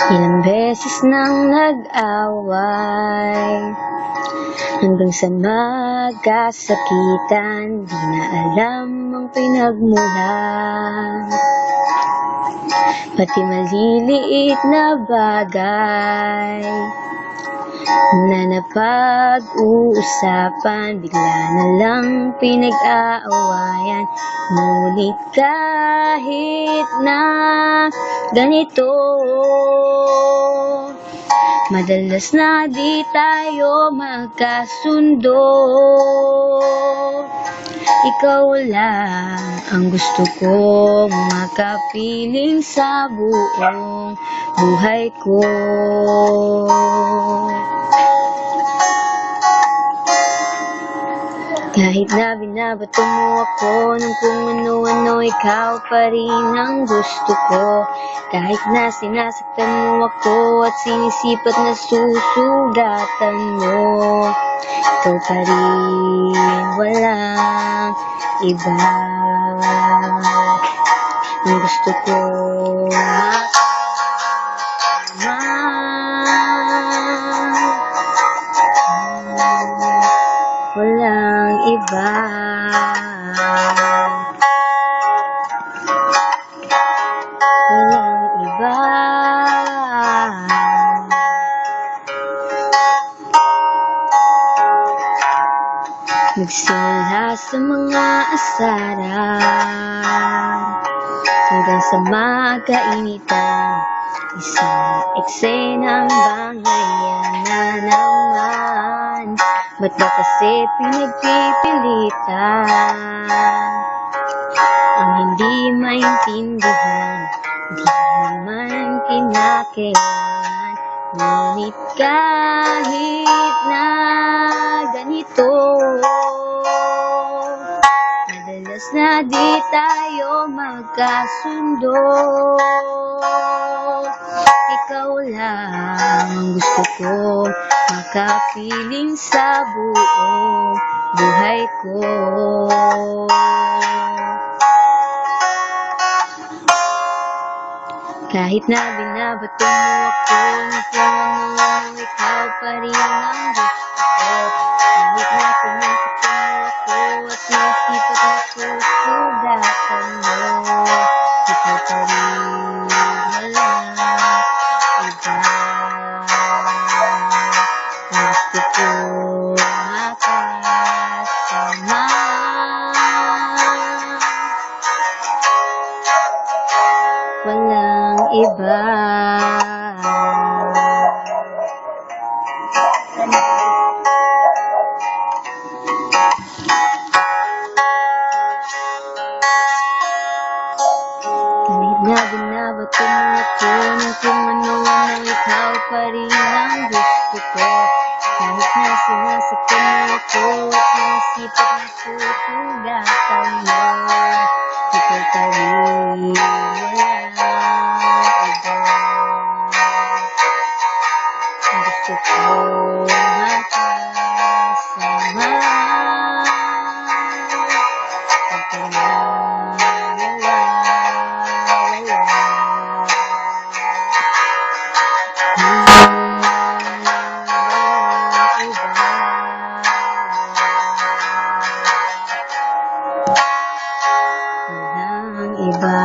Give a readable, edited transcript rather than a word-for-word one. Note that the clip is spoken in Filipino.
Ilang beses nang nag-away hanggang sa magkasakitan, di na alam ang pinagmulan. Pati maliliit na bagay na napag-uusapan, bigla na lang pinag-aawayan. Ngunit kahit na ganito, madalas na di tayo magkasundo. Ikaw lang ang gusto kong makapiling sa buong buhay ko. Kahit na binabato mo ako ng kung ano-ano, ikaw pa rin ang gusto ko. Kahit na sinasaktan mo ako at sinisipat na susugatan mo, ikaw pa rin, walang iba. Ang gusto ko walang iba. Walang iba. Nagsimula sa mga asaran hanggang sa magkainitan, isang eksenang bangayan na naman. Ba't ba kasi pinagpipilitan ang hindi maintindihan? Di naman kinakailangan. Ngunit kahit na ganito, madalas na di tayo magkasundo. Ikaw lang ang gusto ko makapiling sa buong buhay ko. Kahit na binabato mo ako ng kung ano, ikaw pa rin ang gusto ko. Kahit na sinasaktan mo ako at sinisipat na susugatan mo, ikaw pa rin, walang iba. Gusto ko makasama, walang iba. Kahit na binabato mo ako ng kung ano-ano, ikaw pa rin ang gusto ko. Kahit na sinasaktan mo ako at sinisipat na susugatan mo, ikaw pa rin, walang iba. Gusto ko makasama, walang iba.